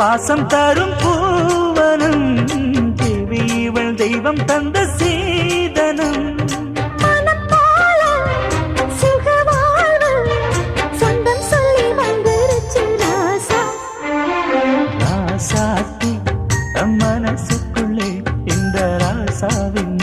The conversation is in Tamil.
வாசம் தரும் பூவனம் தேவி இவள் தெய்வம் தந்த சீதனம் ராசாத்தி மனசுக்குள்ளே இந்த ராசாவின்